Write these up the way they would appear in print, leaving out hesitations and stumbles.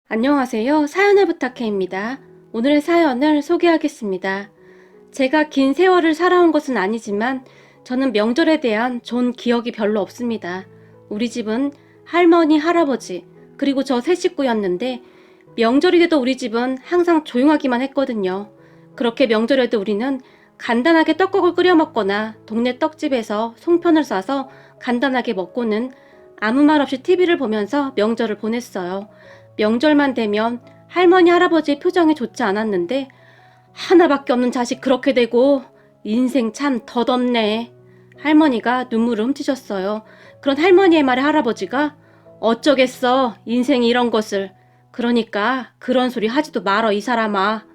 안녕하세요. 사연을 부탁해입니다. 오늘의 사연을 소개하겠습니다. 제가 긴 세월을 살아온 것은 아니지만 저는 명절에 대한 좋은 기억이 별로 없습니다. 우리 집은 할머니, 할아버지, 그리고 저 세 식구였는데 명절이 돼도 우리 집은 항상 조용하기만 했거든요. 그렇게 명절에도 우리는 간단하게 떡국을 끓여 먹거나 동네 떡집에서 송편을 싸서 간단하게 먹고는 아무 말 없이 TV를 보면서 명절을 보냈어요. 명절만 되면 할머니, 할아버지의 표정이 좋지 않았는데 하나밖에 없는 자식 그렇게 되고 인생 참 덧없네. 할머니가 눈물을 훔치셨어요. 그런 할머니의 말에 할아버지가 어쩌겠어 인생이 이런 것을. 그러니까 그런 소리 하지도 말어 이 사람아.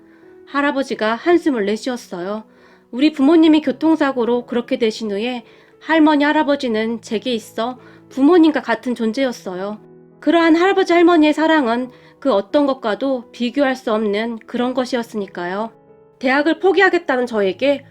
할아버지가 한숨을 내쉬었어요. 우리 부모님이 교통사고로 그렇게 되신 후에 할머니, 할아버지는 제게 있어 부모님과 같은 존재였어요. 그러한 할아버지, 할머니의 사랑은 그 어떤 것과도 비교할 수 없는 그런 것이었으니까요. 대학을 포기하겠다는 저에게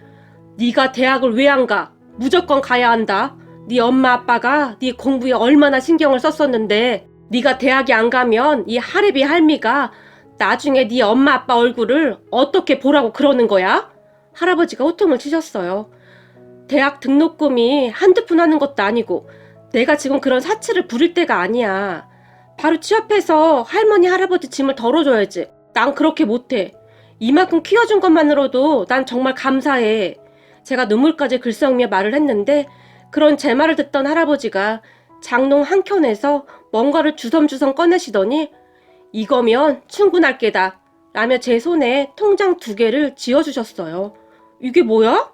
네가 대학을 왜 안 가? 무조건 가야 한다. 네 엄마 아빠가 네 공부에 얼마나 신경을 썼었는데 네가 대학에 안 가면 이 할애비 할미가 나중에 네 엄마 아빠 얼굴을 어떻게 보라고 그러는 거야? 할아버지가 호통을 치셨어요. 대학 등록금이 한두 푼 하는 것도 아니고 내가 지금 그런 사치를 부릴 때가 아니야. 바로 취업해서 할머니 할아버지 짐을 덜어줘야지. 난 그렇게 못해. 이만큼 키워준 것만으로도 난 정말 감사해. 제가 눈물까지 글썽이며 말을 했는데 그런 제 말을 듣던 할아버지가 장롱 한켠에서 뭔가를 주섬주섬 꺼내시더니 이거면 충분할 게다 라며 제 손에 통장 2개를 쥐어주셨어요. 이게 뭐야?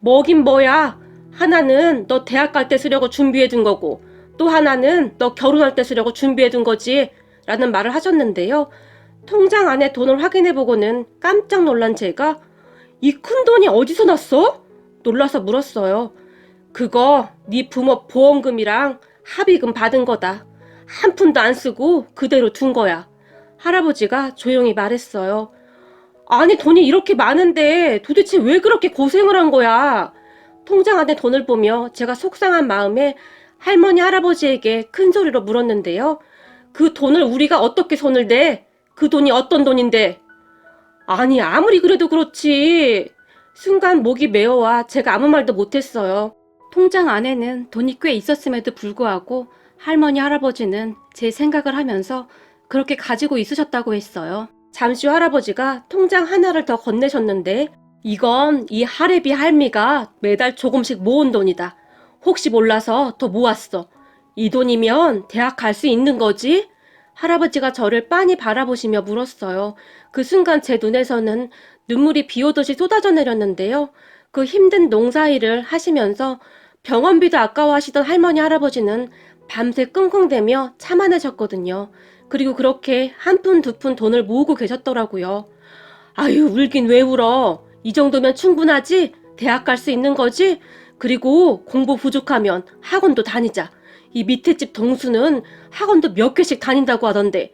뭐긴 뭐야. 하나는 너 대학 갈 때 쓰려고 준비해둔 거고 또 하나는 너 결혼할 때 쓰려고 준비해둔 거지 라는 말을 하셨는데요. 통장 안에 돈을 확인해보고는 깜짝 놀란 제가 이 큰 돈이 어디서 났어? 놀라서 물었어요. 그거 네 부모 보험금이랑 합의금 받은 거다. 한 푼도 안 쓰고 그대로 둔 거야. 할아버지가 조용히 말했어요. 아니 돈이 이렇게 많은데 도대체 왜 그렇게 고생을 한 거야? 통장 안에 돈을 보며 제가 속상한 마음에 할머니 할아버지에게 큰 소리로 물었는데요. 그 돈을 우리가 어떻게 손을 대? 그 돈이 어떤 돈인데? 아니 아무리 그래도 그렇지. 순간 목이 메어와 제가 아무 말도 못했어요. 통장 안에는 돈이 꽤 있었음에도 불구하고 할머니 할아버지는 제 생각을 하면서 그렇게 가지고 있으셨다고 했어요. 잠시 후 할아버지가 통장 하나를 더 건네셨는데 이건 이 할애비 할미가 매달 조금씩 모은 돈이다. 혹시 몰라서 더 모았어. 이 돈이면 대학 갈 수 있는 거지? 할아버지가 저를 빤히 바라보시며 물었어요. 그 순간 제 눈에서는 눈물이 비 오듯이 쏟아져 내렸는데요. 그 힘든 농사일을 하시면서 병원비도 아까워하시던 할머니 할아버지는 밤새 끙끙대며 참아내셨거든요. 그리고 그렇게 한 푼 두 푼 돈을 모으고 계셨더라고요. 아유 울긴 왜 울어. 이 정도면 충분하지? 대학 갈 수 있는 거지? 그리고 공부 부족하면 학원도 다니자. 이 밑에 집 동수는 학원도 몇 개씩 다닌다고 하던데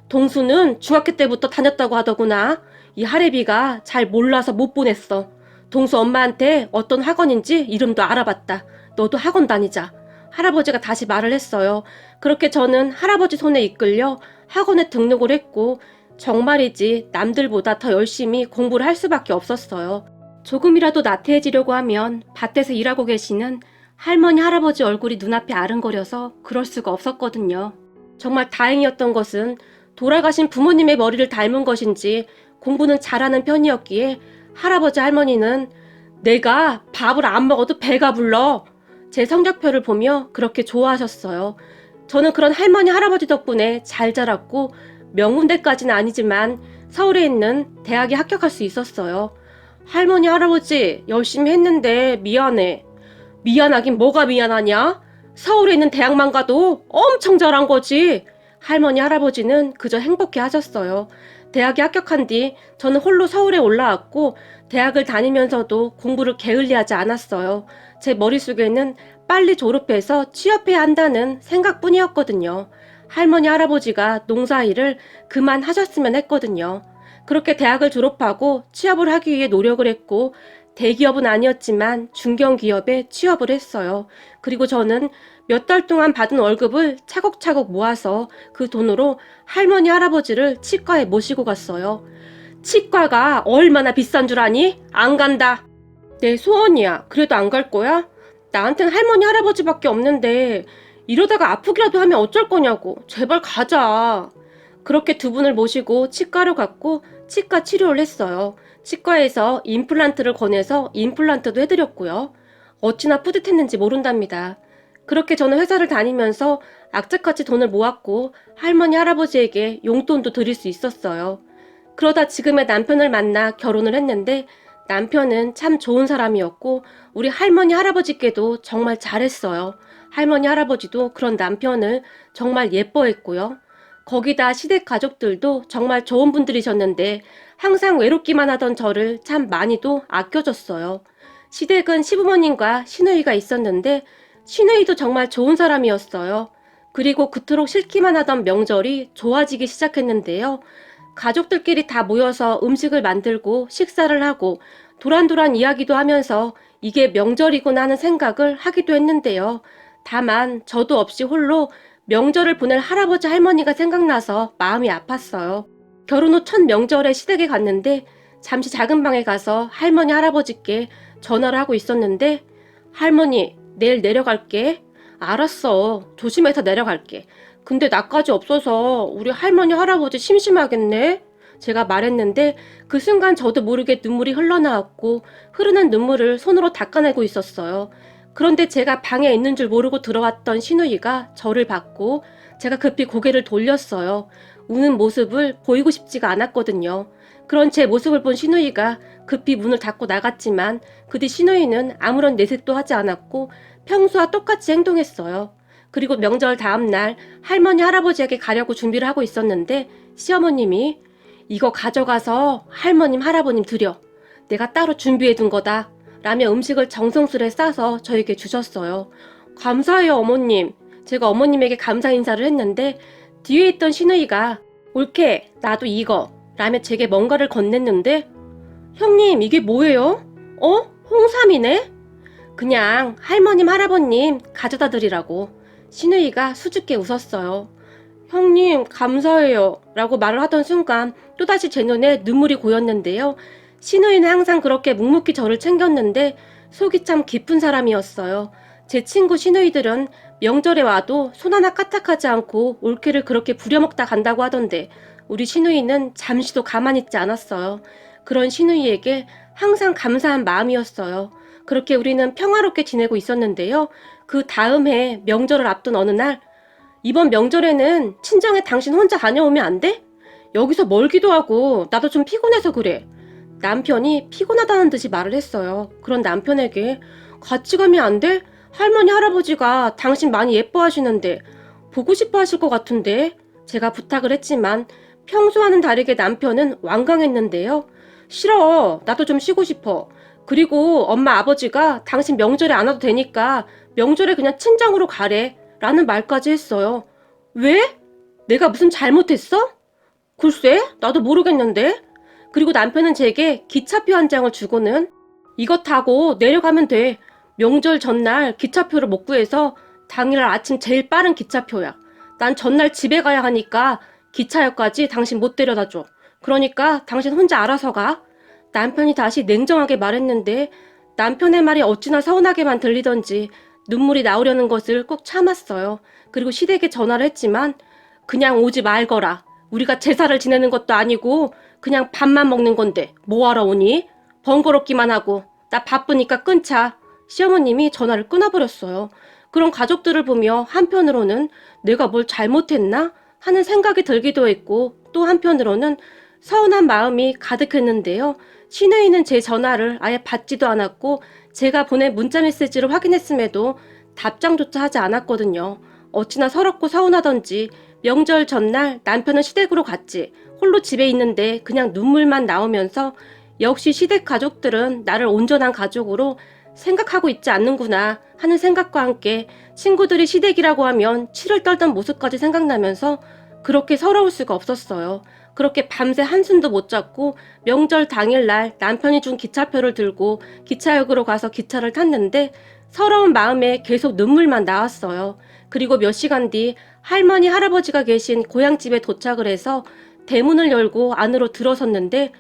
동수는 중학교 때부터 다녔다고 하더구나. 이 할애비가 잘 몰라서 못 보냈어. 동수 엄마한테 어떤 학원인지 이름도 알아봤다. 너도 학원 다니자. 할아버지가 다시 말을 했어요. 그렇게 저는 할아버지 손에 이끌려 학원에 등록을 했고 정말이지 남들보다 더 열심히 공부를 할 수밖에 없었어요. 조금이라도 나태해지려고 하면 밭에서 일하고 계시는 할머니 할아버지 얼굴이 눈앞에 아른거려서 그럴 수가 없었거든요. 정말 다행이었던 것은 돌아가신 부모님의 머리를 닮은 것인지 공부는 잘하는 편이었기에 할아버지 할머니는 내가 밥을 안 먹어도 배가 불러 제 성적표를 보며 그렇게 좋아하셨어요. 저는 그런 할머니 할아버지 덕분에 잘 자랐고 명문대까지는 아니지만 서울에 있는 대학에 합격할 수 있었어요. 할머니 할아버지 열심히 했는데 미안해. 미안하긴 뭐가 미안하냐? 서울에 있는 대학만 가도 엄청 잘한 거지. 할머니 할아버지는 그저 행복해 하셨어요. 대학에 합격한 뒤 저는 홀로 서울에 올라왔고 대학을 다니면서도 공부를 게을리하지 않았어요. 제 머릿속에는 빨리 졸업해서 취업해야 한다는 생각뿐이었거든요. 할머니 할아버지가 농사일을 그만하셨으면 했거든요. 그렇게 대학을 졸업하고 취업을 하기 위해 노력을 했고 대기업은 아니었지만 중견기업에 취업을 했어요. 그리고 저는 몇 달 동안 받은 월급을 차곡차곡 모아서 그 돈으로 할머니 할아버지를 치과에 모시고 갔어요. 치과가 얼마나 비싼 줄 아니? 안 간다. 내 소원이야. 그래도 안 갈 거야? 나한텐 할머니 할아버지밖에 없는데 이러다가 아프기라도 하면 어쩔 거냐고. 제발 가자. 그렇게 두 분을 모시고 치과로 갔고 치과 치료를 했어요. 치과에서 임플란트를 권해서 임플란트도 해드렸고요. 어찌나 뿌듯했는지 모른답니다. 그렇게 저는 회사를 다니면서 악착같이 돈을 모았고 할머니 할아버지에게 용돈도 드릴 수 있었어요. 그러다 지금의 남편을 만나 결혼을 했는데 남편은 참 좋은 사람이었고 우리 할머니 할아버지께도 정말 잘했어요. 할머니 할아버지도 그런 남편을 정말 예뻐했고요. 거기다 시댁 가족들도 정말 좋은 분들이셨는데 항상 외롭기만 하던 저를 참 많이도 아껴줬어요. 시댁은 시부모님과 시누이가 있었는데 시누이도 정말 좋은 사람이었어요. 그리고 그토록 싫기만 하던 명절이 좋아지기 시작했는데요. 가족들끼리 다 모여서 음식을 만들고 식사를 하고 도란도란 이야기도 하면서 이게 명절이구나 하는 생각을 하기도 했는데요. 다만 저도 없이 홀로 명절을 보낼 할아버지 할머니가 생각나서 마음이 아팠어요. 결혼 후 첫 명절에 시댁에 갔는데 잠시 작은 방에 가서 할머니 할아버지께 전화를 하고 있었는데 할머니 내일 내려갈게. 알았어. 조심해서 내려갈게. 근데 나까지 없어서 우리 할머니 할아버지 심심하겠네. 제가 말했는데 그 순간 저도 모르게 눈물이 흘러나왔고 흐르는 눈물을 손으로 닦아내고 있었어요. 그런데 제가 방에 있는 줄 모르고 들어왔던 시누이가 저를 봤고 제가 급히 고개를 돌렸어요. 우는 모습을 보이고 싶지가 않았거든요. 그런 제 모습을 본 시누이가 급히 문을 닫고 나갔지만 그 뒤 시누이는 아무런 내색도 하지 않았고 평소와 똑같이 행동했어요. 그리고 명절 다음날 할머니 할아버지에게 가려고 준비를 하고 있었는데 시어머님이 이거 가져가서 할머님 할아버님 드려. 내가 따로 준비해둔 거다. 라며 음식을 정성스레 싸서 저에게 주셨어요. 감사해요 어머님. 제가 어머님에게 감사 인사를 했는데 뒤에 있던 시누이가 옳게 나도 이거 라며 제게 뭔가를 건넸는데 형님 이게 뭐예요? 홍삼이네? 그냥 할머님 할아버님 가져다 드리라고. 시누이가 수줍게 웃었어요. 형님 감사해요 라고 말을 하던 순간 또다시 제 눈에 눈물이 고였는데요. 시누이는 항상 그렇게 묵묵히 저를 챙겼는데 속이 참 깊은 사람이었어요. 제 친구 시누이들은 명절에 와도 손 하나 까딱하지 않고 올케를 그렇게 부려먹다 간다고 하던데 우리 시누이는 잠시도 가만히 있지 않았어요. 그런 시누이에게 항상 감사한 마음이었어요. 그렇게 우리는 평화롭게 지내고 있었는데요. 그 다음 해 명절을 앞둔 어느 날 이번 명절에는 친정에 당신 혼자 다녀오면 안 돼? 여기서 멀기도 하고 나도 좀 피곤해서 그래. 남편이 피곤하다는 듯이 말을 했어요. 그런 남편에게 같이 가면 안 돼? 할머니 할아버지가 당신 많이 예뻐하시는데 보고 싶어 하실 것 같은데 제가 부탁을 했지만 평소와는 다르게 남편은 완강했는데요. 싫어. 나도 좀 쉬고 싶어. 그리고 엄마 아버지가 당신 명절에 안 와도 되니까 명절에 그냥 친정으로 가래 라는 말까지 했어요. 왜? 내가 무슨 잘못했어? 글쎄 나도 모르겠는데. 그리고 남편은 제게 기차표 한 장을 주고는 이거 타고 내려가면 돼. 명절 전날 기차표를 못 구해서 당일날 아침 제일 빠른 기차표야. 난 전날 집에 가야 하니까 기차역까지 당신 못 데려다줘. 그러니까 당신 혼자 알아서 가. 남편이 다시 냉정하게 말했는데 남편의 말이 어찌나 서운하게만 들리던지 눈물이 나오려는 것을 꼭 참았어요. 그리고 시댁에 전화를 했지만 그냥 오지 말거라. 우리가 제사를 지내는 것도 아니고 그냥 밥만 먹는 건데 뭐하러 오니? 번거롭기만 하고 나 바쁘니까 끊자. 시어머님이 전화를 끊어버렸어요. 그런 가족들을 보며 한편으로는 내가 뭘 잘못했나 하는 생각이 들기도 했고 또 한편으로는 서운한 마음이 가득했는데요. 시누이는 제 전화를 아예 받지도 않았고 제가 보낸 문자 메시지를 확인했음에도 답장조차 하지 않았거든요. 어찌나 서럽고 서운하던지 명절 전날 남편은 시댁으로 갔지 홀로 집에 있는데 그냥 눈물만 나오면서 역시 시댁 가족들은 나를 온전한 가족으로 생각하고 있지 않는구나 하는 생각과 함께 친구들이 시댁이라고 하면 치를 떨던 모습까지 생각나면서 그렇게 서러울 수가 없었어요. 그렇게 밤새 한숨도 못 잤고 명절 당일날 남편이 준 기차표를 들고 기차역으로 가서 기차를 탔는데 서러운 마음에 계속 눈물만 나왔어요. 그리고 몇 시간 뒤 할머니, 할아버지가 계신 고향집에 도착을 해서 대문을 열고 안으로 들어섰는데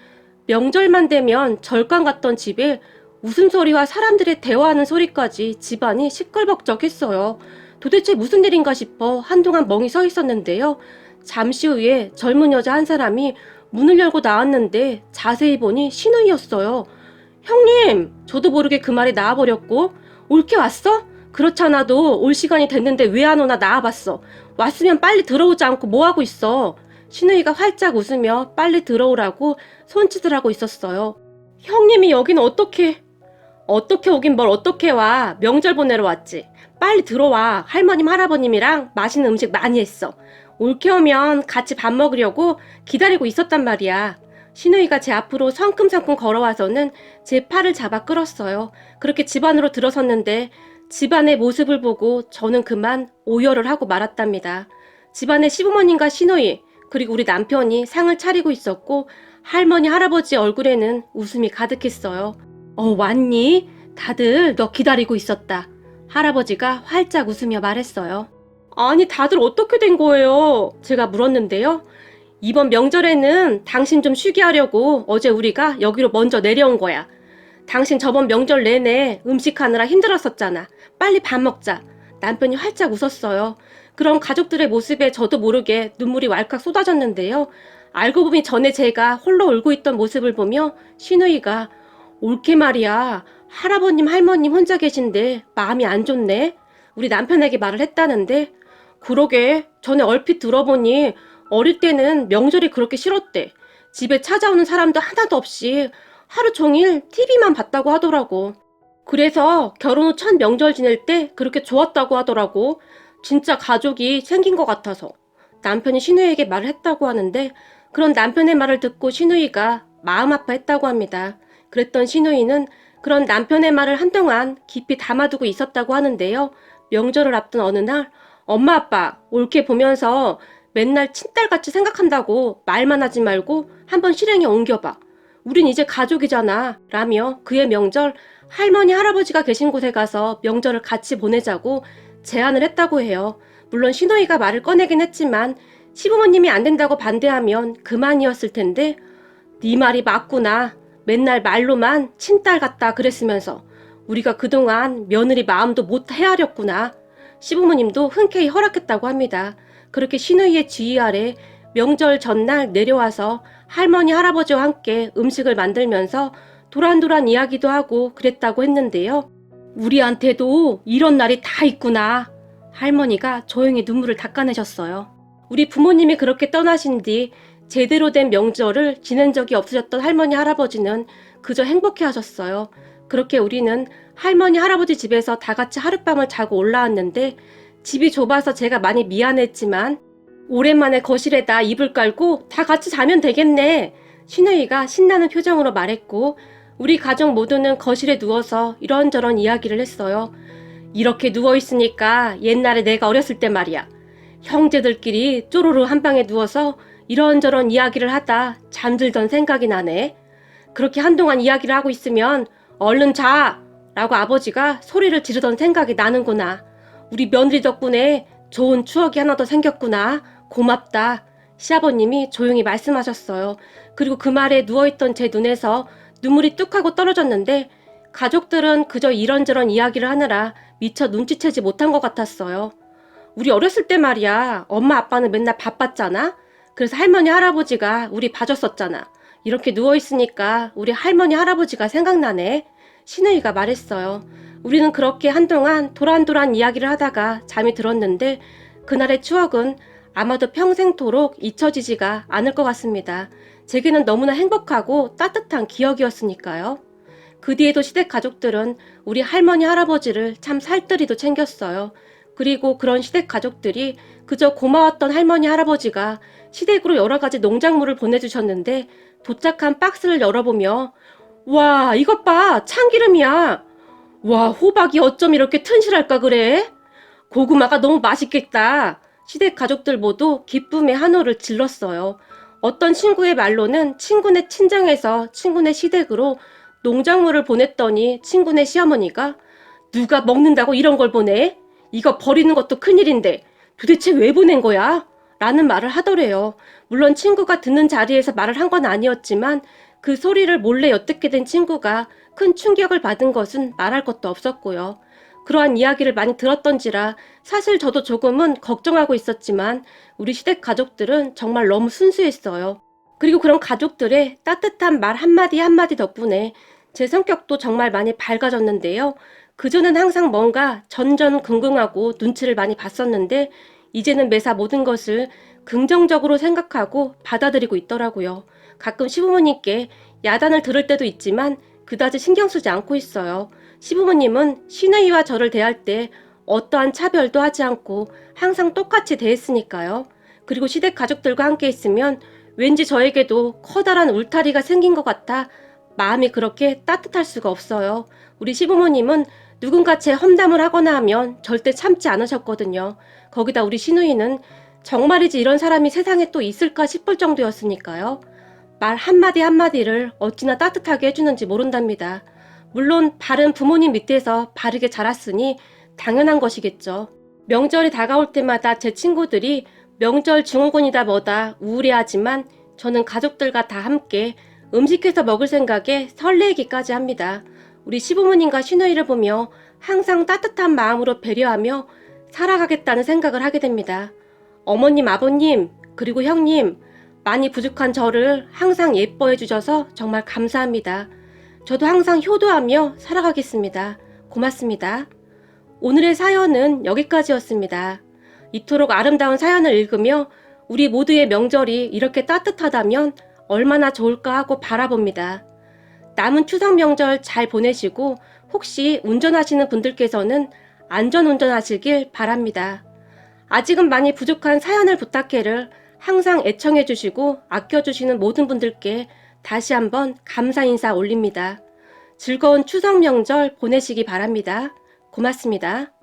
명절만 되면 절간 같던 집에 웃음소리와 사람들의 대화하는 소리까지 집안이 시끌벅적했어요. 도대체 무슨 일인가 싶어 한동안 멍이 서 있었는데요. 잠시 후에 젊은 여자 한 사람이 문을 열고 나왔는데 자세히 보니 신우이였어요. 형님! 저도 모르게 그 말이 나와버렸고 올게 왔어? 그렇잖아도 올 시간이 됐는데 왜 안 오나 나와봤어. 왔으면 빨리 들어오지 않고 뭐하고 있어. 신우이가 활짝 웃으며 빨리 들어오라고 손짓을 하고 있었어요. 형님이 여기는 어떻게 오긴 뭘 어떻게 와. 명절 보내러 왔지. 빨리 들어와. 할머님 할아버님이랑 맛있는 음식 많이 했어. 올케 오면 같이 밥 먹으려고 기다리고 있었단 말이야. 신우이가 제 앞으로 성큼성큼 걸어와서는 제 팔을 잡아 끌었어요. 그렇게 집 안으로 들어섰는데 집안의 모습을 보고 저는 그만 오열을 하고 말았답니다. 집안의 시부모님과 신우이 그리고 우리 남편이 상을 차리고 있었고 할머니 할아버지 얼굴에는 웃음이 가득했어요. 왔니? 다들 너 기다리고 있었다. 할아버지가 활짝 웃으며 말했어요. 아니 다들 어떻게 된 거예요? 제가 물었는데요. 이번 명절에는 당신 좀 쉬게 하려고 어제 우리가 여기로 먼저 내려온 거야. 당신 저번 명절 내내 음식하느라 힘들었었잖아. 빨리 밥 먹자. 남편이 활짝 웃었어요. 그런 가족들의 모습에 저도 모르게 눈물이 왈칵 쏟아졌는데요. 알고 보니 전에 제가 홀로 울고 있던 모습을 보며 신우이가 올케 말이야. 할아버님 할머님 혼자 계신데 마음이 안 좋네. 우리 남편에게 말을 했다는데 그러게 전에 얼핏 들어보니 어릴 때는 명절이 그렇게 싫었대. 집에 찾아오는 사람도 하나도 없이 하루 종일 TV만 봤다고 하더라고. 그래서 결혼 후 첫 명절 지낼 때 그렇게 좋았다고 하더라고. 진짜 가족이 생긴 것 같아서. 남편이 신우이에게 말을 했다고 하는데 그런 남편의 말을 듣고 신우이가 마음 아파했다고 합니다. 그랬던 신우이는 그런 남편의 말을 한동안 깊이 담아두고 있었다고 하는데요. 명절을 앞둔 어느 날 엄마 아빠 올케 보면서 맨날 친딸같이 생각한다고 말만 하지 말고 한번 실행에 옮겨봐. 우린 이제 가족이잖아 라며 그의 명절 할머니 할아버지가 계신 곳에 가서 명절을 같이 보내자고 제안을 했다고 해요. 물론 신우이가 말을 꺼내긴 했지만 시부모님이 안 된다고 반대하면 그만이었을 텐데 네 말이 맞구나. 맨날 말로만 친딸 같다 그랬으면서 우리가 그동안 며느리 마음도 못 헤아렸구나. 시부모님도 흔쾌히 허락했다고 합니다. 그렇게 신우이의 지휘 아래 명절 전날 내려와서 할머니 할아버지와 함께 음식을 만들면서 도란도란 이야기도 하고 그랬다고 했는데요. 우리한테도 이런 날이 다 있구나. 할머니가 조용히 눈물을 닦아내셨어요. 우리 부모님이 그렇게 떠나신 뒤 제대로 된 명절을 지낸 적이 없으셨던 할머니 할아버지는 그저 행복해 하셨어요. 그렇게 우리는 할머니 할아버지 집에서 다 같이 하룻밤을 자고 올라왔는데 집이 좁아서 제가 많이 미안했지만 오랜만에 거실에다 이불 깔고 다 같이 자면 되겠네. 신우이가 신나는 표정으로 말했고 우리 가족 모두는 거실에 누워서 이런저런 이야기를 했어요. 이렇게 누워있으니까 옛날에 내가 어렸을 때 말이야. 형제들끼리 쪼로로 한 방에 누워서 이런저런 이야기를 하다 잠들던 생각이 나네. 그렇게 한동안 이야기를 하고 있으면 얼른 자! 라고 아버지가 소리를 지르던 생각이 나는구나. 우리 며느리 덕분에 좋은 추억이 하나 더 생겼구나. 고맙다. 시아버님이 조용히 말씀하셨어요. 그리고 그 말에 누워있던 제 눈에서 눈물이 뚝 하고 떨어졌는데 가족들은 그저 이런저런 이야기를 하느라 미처 눈치채지 못한 것 같았어요. 우리 어렸을 때 말이야. 엄마 아빠는 맨날 바빴잖아. 그래서 할머니 할아버지가 우리 봐줬었잖아. 이렇게 누워있으니까 우리 할머니 할아버지가 생각나네. 신우이가 말했어요. 우리는 그렇게 한동안 도란도란 이야기를 하다가 잠이 들었는데 그날의 추억은 아마도 평생토록 잊혀지지가 않을 것 같습니다. 제게는 너무나 행복하고 따뜻한 기억이었으니까요. 그 뒤에도 시댁 가족들은 우리 할머니 할아버지를 참 살뜰히도 챙겼어요. 그리고 그런 시댁 가족들이 그저 고마웠던 할머니 할아버지가 시댁으로 여러 가지 농작물을 보내주셨는데 도착한 박스를 열어보며 와 이것 봐 참기름이야. 와 호박이 어쩜 이렇게 튼실할까 그래? 고구마가 너무 맛있겠다. 시댁 가족들 모두 기쁨의 한호를 질렀어요. 어떤 친구의 말로는 친구네 친정에서 친구네 시댁으로 농작물을 보냈더니 친구네 시어머니가 누가 먹는다고 이런 걸 보내? 이거 버리는 것도 큰일인데 도대체 왜 보낸 거야? 라는 말을 하더래요. 물론 친구가 듣는 자리에서 말을 한 건 아니었지만 그 소리를 몰래 엿듣게 된 친구가 큰 충격을 받은 것은 말할 것도 없었고요. 그러한 이야기를 많이 들었던지라 사실 저도 조금은 걱정하고 있었지만 우리 시댁 가족들은 정말 너무 순수했어요. 그리고 그런 가족들의 따뜻한 말 한마디 한마디 덕분에 제 성격도 정말 많이 밝아졌는데요. 그전엔 항상 뭔가 전전긍긍하고 눈치를 많이 봤었는데 이제는 매사 모든 것을 긍정적으로 생각하고 받아들이고 있더라고요. 가끔 시부모님께 야단을 들을 때도 있지만 그다지 신경 쓰지 않고 있어요. 시부모님은 시누이와 저를 대할 때 어떠한 차별도 하지 않고 항상 똑같이 대했으니까요. 그리고 시댁 가족들과 함께 있으면 왠지 저에게도 커다란 울타리가 생긴 것 같아 마음이 그렇게 따뜻할 수가 없어요. 우리 시부모님은 누군가 제 험담을 하거나 하면 절대 참지 않으셨거든요. 거기다 우리 시누이는 정말이지 이런 사람이 세상에 또 있을까 싶을 정도였으니까요. 말 한마디 한마디를 어찌나 따뜻하게 해주는지 모른답니다. 물론 바른 부모님 밑에서 바르게 자랐으니 당연한 것이겠죠. 명절이 다가올 때마다 제 친구들이 명절 증후군이다 뭐다 우울해하지만 저는 가족들과 다 함께 음식해서 먹을 생각에 설레기까지 합니다. 우리 시부모님과 시누이를 보며 항상 따뜻한 마음으로 배려하며 살아가겠다는 생각을 하게 됩니다. 어머님, 아버님, 그리고 형님, 많이 부족한 저를 항상 예뻐해 주셔서 정말 감사합니다. 저도 항상 효도하며 살아가겠습니다. 고맙습니다. 오늘의 사연은 여기까지였습니다. 이토록 아름다운 사연을 읽으며 우리 모두의 명절이 이렇게 따뜻하다면 얼마나 좋을까 하고 바라봅니다. 남은 추석 명절 잘 보내시고 혹시 운전하시는 분들께서는 안전운전하시길 바랍니다. 아직은 많이 부족한 사연을 부탁해를 항상 애청해주시고 아껴주시는 모든 분들께 다시 한번 감사 인사 올립니다. 즐거운 추석 명절 보내시기 바랍니다. 고맙습니다.